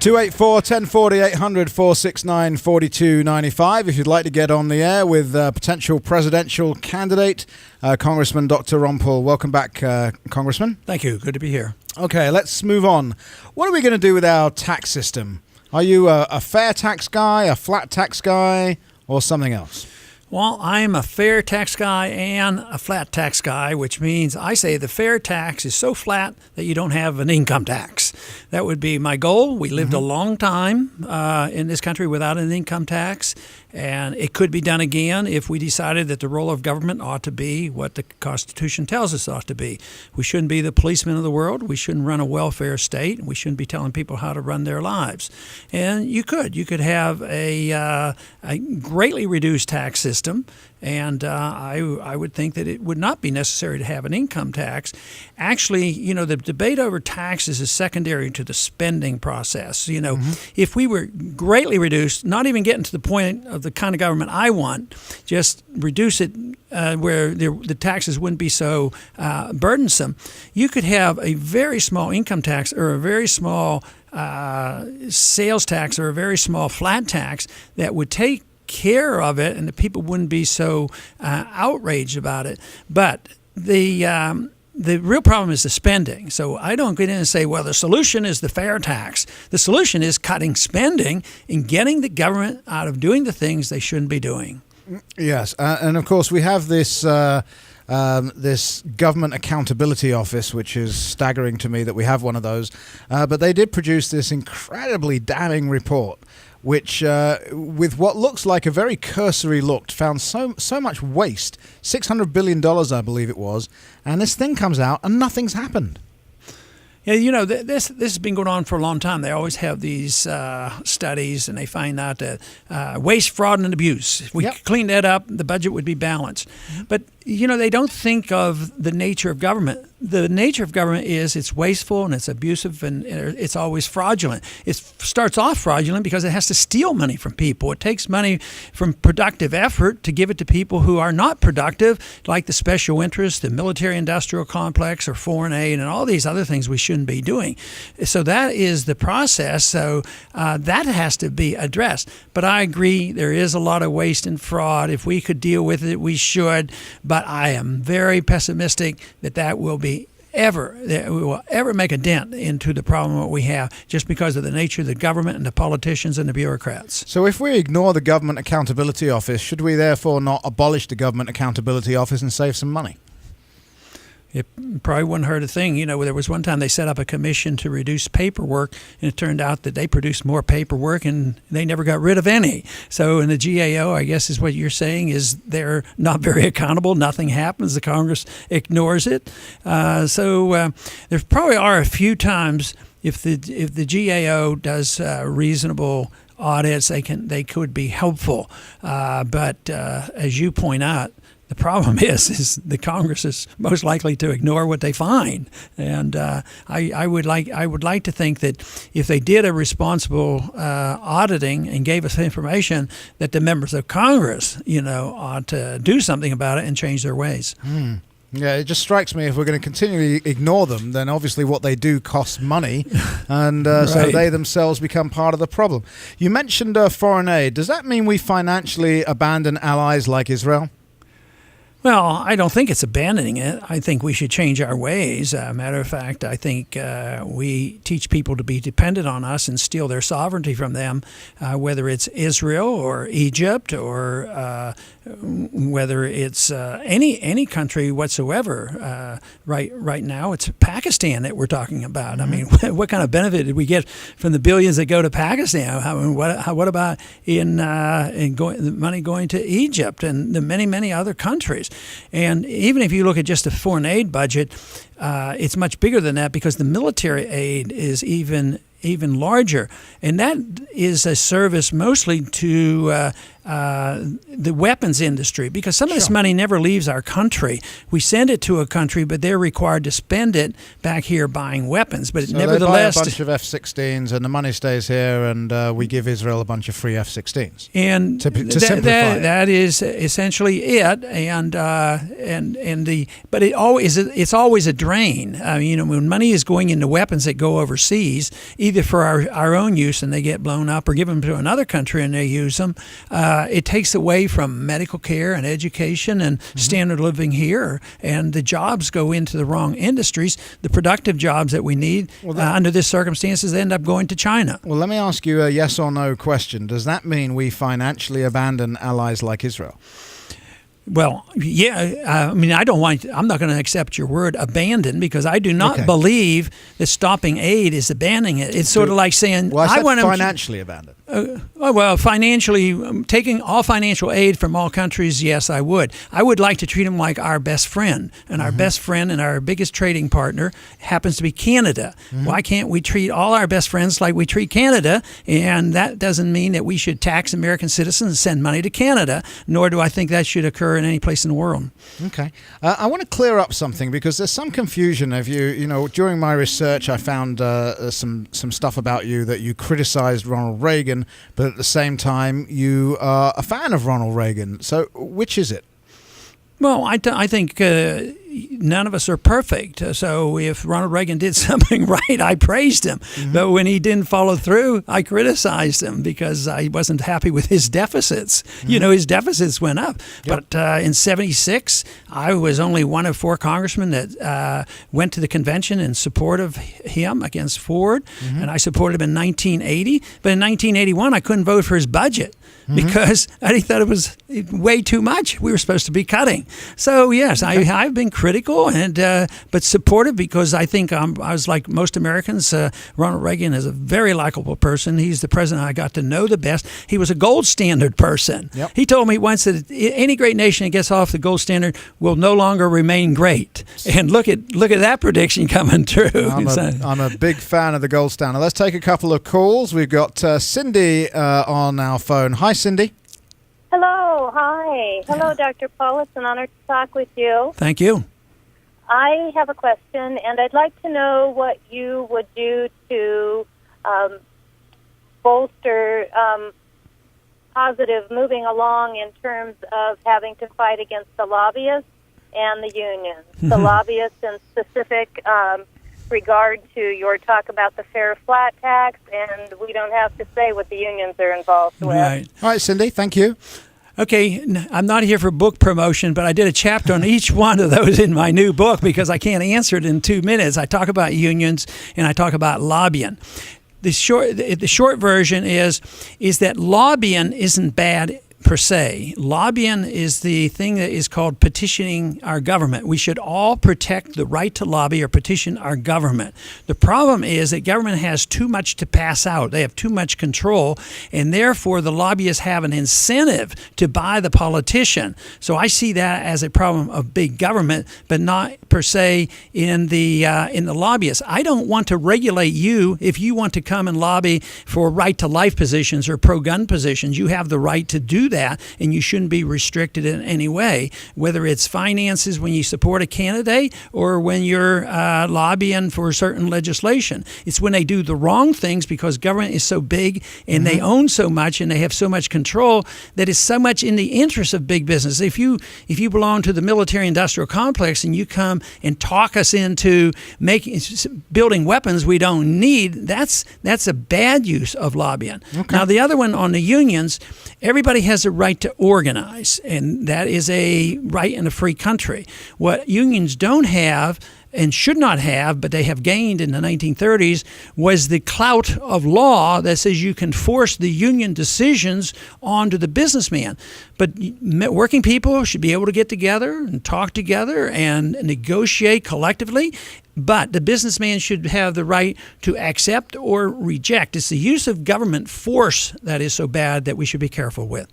284-1040 800 4295 if you'd like to get on the air with potential presidential candidate, Congressman Dr. Ron Paul. Welcome back, Congressman. Thank you. Good to be here. Okay, let's move on. What are we going to do with our tax system? Are you a fair tax guy, a flat tax guy, or something else? Well, I'm a fair tax guy and a flat tax guy, which means I say the fair tax is so flat that you don't have an income tax. That would be my goal. We lived a long time in this country without an income tax, and it could be done again if we decided that the role of government ought to be what the Constitution tells us ought to be. We shouldn't be the policemen of the world. We shouldn't run a welfare state. We shouldn't be telling people how to run their lives. And you could have a greatly reduced tax system, and I would think that it would not be necessary to have an income tax. Actually, the debate over taxes is secondary to the spending process. If we were greatly reduced, not even getting to the point of the kind of government I want, just reduce it where the taxes wouldn't be so burdensome, you could have a very small income tax or a very small sales tax or a very small flat tax that would take care of it, and the people wouldn't be so outraged about it. But the real problem is the spending. So I don't get in and say, well, the solution is the fair tax. The solution is cutting spending and getting the government out of doing the things they shouldn't be doing. Yes, and of course we have this this Government Accountability Office, which is staggering to me that we have one of those. But they did produce this incredibly damning report, which, with what looks like a very cursory look, found so much waste, $600 billion, I believe it was, and this thing comes out and nothing's happened. Yeah, this has been going on for a long time. They always have these studies, and they find out that waste, fraud, and abuse. If we clean that up, the budget would be balanced. But they don't think of the nature of government. The nature of government is it's wasteful and it's abusive and it's always fraudulent. It starts off fraudulent because it has to steal money from people. It takes money from productive effort to give it to people who are not productive, like the special interests, the military-industrial complex, or foreign aid, and all these other things we shouldn't be doing. So that is the process. So that has to be addressed. But I agree, there is a lot of waste and fraud. If we could deal with it, we should. But I am very pessimistic that we will ever make a dent into the problem that we have just because of the nature of the government and the politicians and the bureaucrats. So if we ignore the Government Accountability Office, should we therefore not abolish the Government Accountability Office and save some money? It probably wouldn't hurt a thing. There was one time they set up a commission to reduce paperwork, and it turned out that they produced more paperwork and they never got rid of any. So in the GAO, I guess is what you're saying, is they're not very accountable. Nothing happens. The Congress ignores it. So there probably are a few times if the GAO does reasonable audits, they could be helpful. But as you point out, the problem is the Congress is most likely to ignore what they find, and I would like to think that if they did a responsible auditing and gave us information, that the members of Congress, ought to do something about it and change their ways. Yeah, it just strikes me if we're going to continually ignore them, then obviously what they do costs money, and so they themselves become part of the problem. You mentioned foreign aid. Does that mean we financially abandon allies like Israel? Well, I don't think it's abandoning it. I think we should change our ways. Matter of fact, I think we teach people to be dependent on us and steal their sovereignty from them, whether it's Israel or Egypt or whether it's any country whatsoever. Right now, it's Pakistan that we're talking about. I mean, what kind of benefit did we get from the billions that go to Pakistan? I mean, what about the money going to Egypt and the many other countries? And even if you look at just the foreign aid budget, it's much bigger than that because the military aid is even larger. And that is a service mostly to the weapons industry, because some of this money never leaves our country. We send it to a country, but they're required to spend it back here buying weapons. But So nevertheless, they buy a bunch of F-16s, and the money stays here, and we give Israel a bunch of free F-16s. And to simplify that is essentially it. But it's always a drain. When money is going into weapons that go overseas, either for our own use and they get blown up, or give them to another country and they use them, it takes away from medical care and education and standard of living here, and the jobs go into the wrong industries. The productive jobs that we need under this circumstances end up going to China. Well, let me ask you a yes or no question. Does that mean we financially abandon allies like Israel? Well, yeah. I'm not going to accept your word abandon, because I do not believe that stopping aid is abandoning it. It's sort of like saying, well, I want financially abandon. Financially, taking all financial aid from all countries, yes, I would. I would like to treat them like our best friend, and our best friend and our biggest trading partner happens to be Canada. Why can't we treat all our best friends like we treat Canada? And that doesn't mean that we should tax American citizens and send money to Canada, nor do I think that should occur in any place in the world. Okay. I want to clear up something, because there's some confusion of you. During my research, I found some stuff about you that you criticized Ronald Reagan, but at the same time, you are a fan of Ronald Reagan. So which is it? Well, I think none of us are perfect. So if Ronald Reagan did something right, I praised him. But when he didn't follow through, I criticized him, because I wasn't happy with his deficits. His deficits went up. Yep. But in '76, I was only one of 4 congressmen that went to the convention in support of him against Ford. And I supported him in 1980. But in 1981, I couldn't vote for his budget, because I thought it was way too much. We were supposed to be cutting. So yes, I've been critical but supportive, because I think I was like most Americans. Ronald Reagan is a very likable person. He's the president I got to know the best. He was a gold standard person. Yep. He told me once that any great nation that gets off the gold standard will no longer remain great. And look at that prediction coming true. I'm a big fan of the gold standard. Let's take a couple of calls. We've got Cindy on our phone. Hi, Cindy. Hello. Hi. Hello, Dr. Paul. It's an honor to talk with you. Thank you. I have a question, and I'd like to know what you would do to bolster positive moving along in terms of having to fight against the lobbyists and the unions. The lobbyists in specific regard to your talk about the fair flat tax, and we don't have to say what the unions are involved with. Right. All right, Cindy, thank you. Okay, I'm not here for book promotion, but I did a chapter on each one of those in my new book, because I can't answer it in 2 minutes. I talk about unions and I talk about lobbying. The short version is that lobbying isn't bad per se. Lobbying is the thing that is called petitioning our government. We should all protect the right to lobby or petition our government. The problem is that government has too much to pass out. They have too much control, and therefore the lobbyists have an incentive to buy the politician. So I see that as a problem of big government, but not per se in the lobbyists. I don't want to regulate you. If you want to come and lobby for right to life positions or pro-gun positions, you have the right to do that, and you shouldn't be restricted in any way, whether it's finances when you support a candidate or when you're lobbying for certain legislation. It's when they do the wrong things, because government is so big and they own so much and they have so much control that it's so much in the interest of big business. If you belong to the military-industrial complex and you come and talk us into building weapons we don't need, that's a bad use of lobbying. Okay. Now, the other one on the unions, everybody has a right to organize, and that is a right in a free country. What unions don't have and should not have, but they have gained in the 1930s, was the clout of law that says you can force the union decisions onto the businessman. But working people should be able to get together and talk together and negotiate collectively, but the businessman should have the right to accept or reject. It's the use of government force that is so bad that we should be careful with.